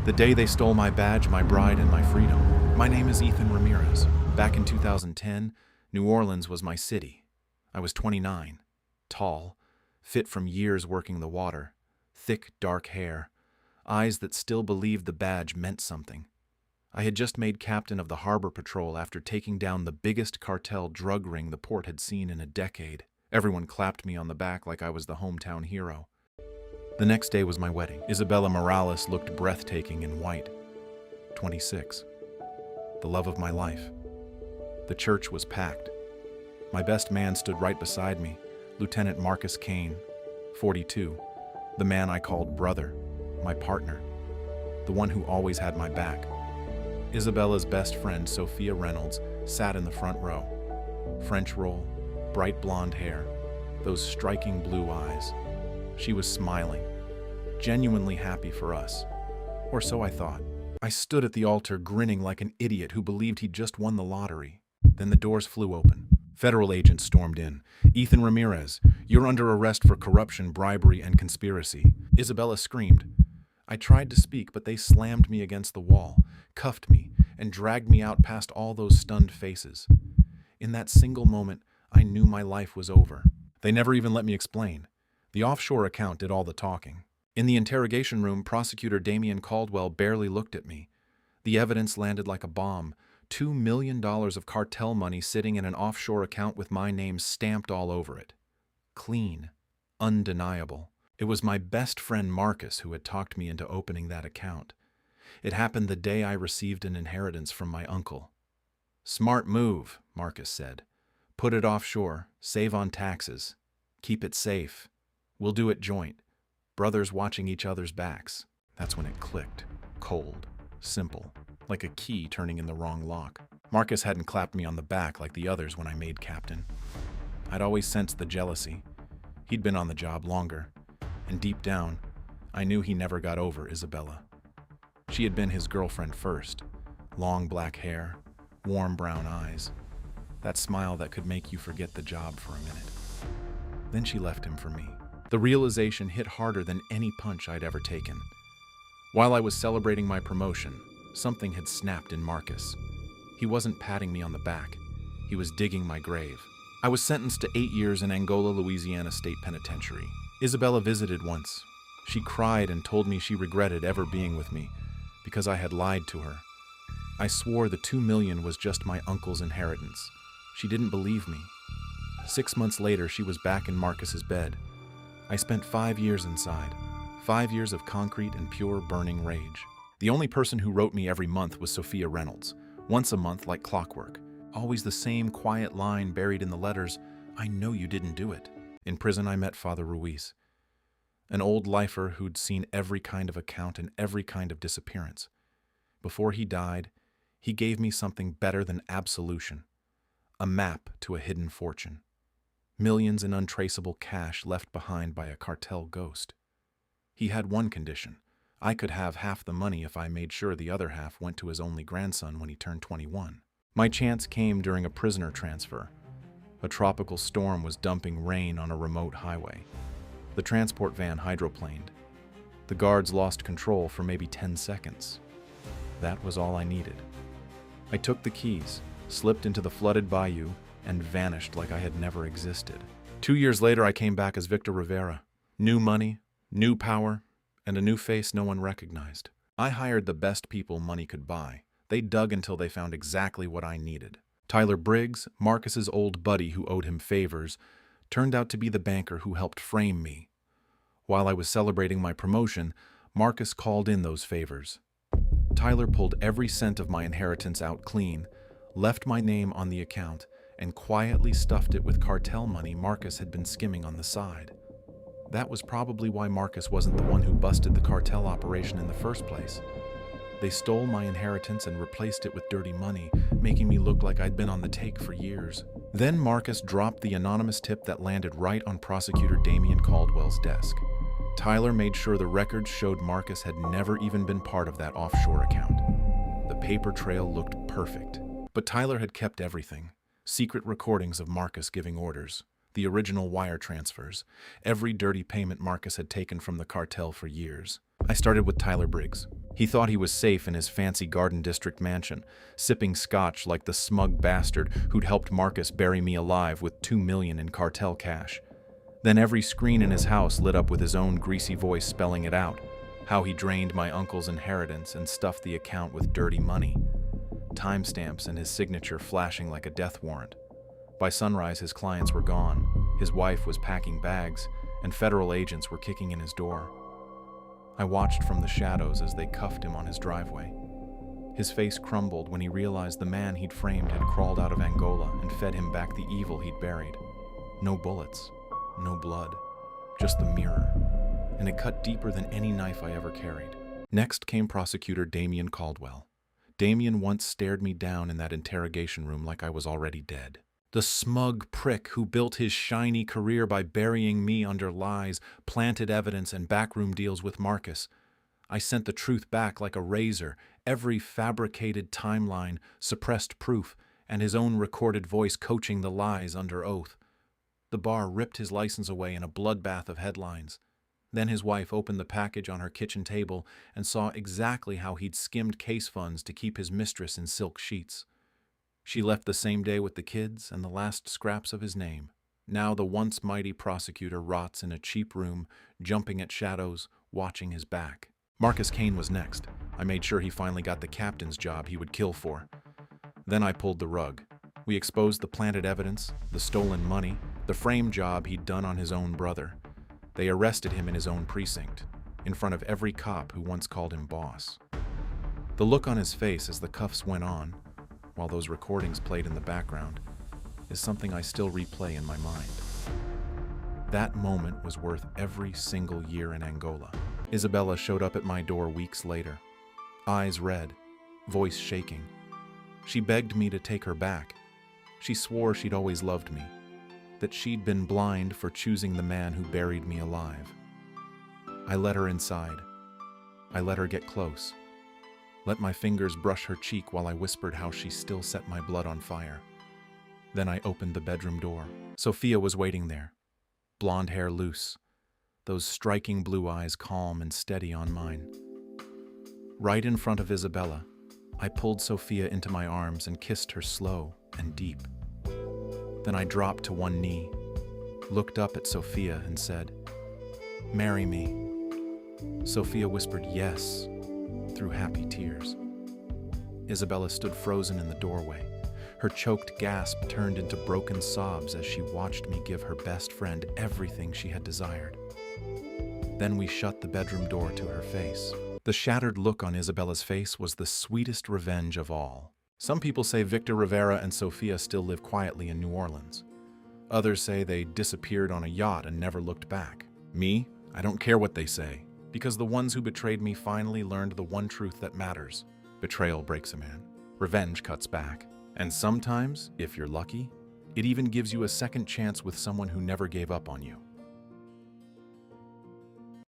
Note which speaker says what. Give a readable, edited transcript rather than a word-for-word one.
Speaker 1: The day they stole my badge, my bride, and my freedom. My name is Ethan Ramirez. Back in 2010, New Orleans was my city. I was 29, tall, fit from years working the water, thick, dark hair, eyes that still believed the badge meant something. I had just made captain of the harbor patrol after taking down the biggest cartel drug ring the port had seen in a decade. Everyone clapped me on the back like I was the hometown hero. The next day was my wedding. Isabella Morales looked breathtaking in white. 26. The love of my life. The church was packed. My best man stood right beside me, Lieutenant Marcus Kane, 42, the man I called brother, my partner, the one who always had my back. Isabella's best friend, Sophia Reynolds, sat in the front row. French roll, bright blonde hair, those striking blue eyes. She was smiling, genuinely happy for us. Or so I thought. I stood at the altar grinning like an idiot who believed he'd just won the lottery. Then the doors flew open. Federal agents stormed in. "Ethan Ramirez, you're under arrest for corruption, bribery, and conspiracy." Isabella screamed. I tried to speak, but they slammed me against the wall, cuffed me, and dragged me out past all those stunned faces. In that single moment, I knew my life was over. They never even let me explain. The offshore account did all the talking. In the interrogation room, Prosecutor Damian Caldwell barely looked at me. The evidence landed like a bomb. $2 million of cartel money sitting in an offshore account with my name stamped all over it. Clean. Undeniable. It was my best friend Marcus who had talked me into opening that account. It happened the day I received an inheritance from my uncle. "Smart move," Marcus said. "Put it offshore, save on taxes, keep it safe. We'll do it joint. Brothers watching each other's backs." That's when it clicked. Cold. Simple. Like a key turning in the wrong lock. Marcus hadn't clapped me on the back like the others when I made captain. I'd always sensed the jealousy. He'd been on the job longer. And deep down, I knew he never got over Isabella. She had been his girlfriend first. Long black hair, warm brown eyes. That smile that could make you forget the job for a minute. Then she left him for me. The realization hit harder than any punch I'd ever taken. While I was celebrating my promotion, something had snapped in Marcus. He wasn't patting me on the back. He was digging my grave. I was sentenced to 8 years in Angola, Louisiana State Penitentiary. Isabella visited once. She cried and told me she regretted ever being with me because I had lied to her. I swore the $2 million was just my uncle's inheritance. She didn't believe me. 6 months later, she was back in Marcus's bed. I spent 5 years inside. 5 years of concrete and pure burning rage. The only person who wrote me every month was Sophia Reynolds. Once a month, like clockwork. Always the same quiet line buried in the letters, "I know you didn't do it." In prison, I met Father Ruiz, an old lifer who'd seen every kind of account and every kind of disappearance. Before he died, he gave me something better than absolution. A map to a hidden fortune. Millions in untraceable cash left behind by a cartel ghost. He had one condition. I could have half the money if I made sure the other half went to his only grandson when he turned 21. My chance came during a prisoner transfer. A tropical storm was dumping rain on a remote highway. The transport van hydroplaned. The guards lost control for maybe 10 seconds. That was all I needed. I took the keys, slipped into the flooded bayou, and vanished like I had never existed. 2 years later, I came back as Victor Rivera. New money, new power, and a new face no one recognized. I hired the best people money could buy. They dug until they found exactly what I needed. Tyler Briggs, Marcus's old buddy who owed him favors, turned out to be the banker who helped frame me. While I was celebrating my promotion, Marcus called in those favors. Tyler pulled every cent of my inheritance out clean, left my name on the account, and quietly stuffed it with cartel money Marcus had been skimming on the side. That was probably why Marcus wasn't the one who busted the cartel operation in the first place. They stole my inheritance and replaced it with dirty money, making me look like I'd been on the take for years. Then Marcus dropped the anonymous tip that landed right on Prosecutor Damian Caldwell's desk. Tyler made sure the records showed Marcus had never even been part of that offshore account. The paper trail looked perfect. But Tyler had kept everything. Secret recordings of Marcus giving orders. The original wire transfers. Every dirty payment Marcus had taken from the cartel for years. I started with Tyler Briggs. He thought he was safe in his fancy Garden District mansion, sipping scotch like the smug bastard who'd helped Marcus bury me alive with $2 million in cartel cash. Then every screen in his house lit up with his own greasy voice spelling it out, how he drained my uncle's inheritance and stuffed the account with dirty money. Timestamps and his signature flashing like a death warrant. By sunrise, his clients were gone, his wife was packing bags, and federal agents were kicking in his door. I watched from the shadows as they cuffed him on his driveway. His face crumbled when he realized the man he'd framed had crawled out of Angola and fed him back the evil he'd buried. No bullets, no blood, just the mirror, and it cut deeper than any knife I ever carried. Next came Prosecutor Damien Caldwell. Damien once stared me down in that interrogation room like I was already dead. The smug prick who built his shiny career by burying me under lies, planted evidence, and backroom deals with Marcus. I sent the truth back like a razor, every fabricated timeline, suppressed proof, and his own recorded voice coaching the lies under oath. The bar ripped his license away in a bloodbath of headlines. Then his wife opened the package on her kitchen table and saw exactly how he'd skimmed case funds to keep his mistress in silk sheets. She left the same day with the kids and the last scraps of his name. Now the once mighty prosecutor rots in a cheap room, jumping at shadows, watching his back. Marcus Kane was next. I made sure he finally got the captain's job he would kill for. Then I pulled the rug. We exposed the planted evidence, the stolen money, the frame job he'd done on his own brother. They arrested him in his own precinct, in front of every cop who once called him boss. The look on his face as the cuffs went on, while those recordings played in the background, is something I still replay in my mind. That moment was worth every single year in Angola. Isabella showed up at my door weeks later, eyes red, voice shaking. She begged me to take her back. She swore she'd always loved me, that she'd been blind for choosing the man who buried me alive. I let her inside. I let her get close. Let my fingers brush her cheek while I whispered how she still set my blood on fire. Then I opened the bedroom door. Sophia was waiting there, blonde hair loose, those striking blue eyes calm and steady on mine. Right in front of Isabella, I pulled Sophia into my arms and kissed her slow and deep. Then I dropped to one knee, looked up at Sophia and said, "Marry me." Sophia whispered yes, through happy tears. Isabella stood frozen in the doorway. Her choked gasp turned into broken sobs as she watched me give her best friend everything she had desired. Then we shut the bedroom door to her face. The shattered look on Isabella's face was the sweetest revenge of all. Some people say Victor Rivera and Sophia still live quietly in New Orleans. Others say they disappeared on a yacht and never looked back. Me, I don't care what they say, because the ones who betrayed me finally learned the one truth that matters. Betrayal breaks a man. Revenge cuts back. And sometimes, if you're lucky, it even gives you a second chance with someone who never gave up on you.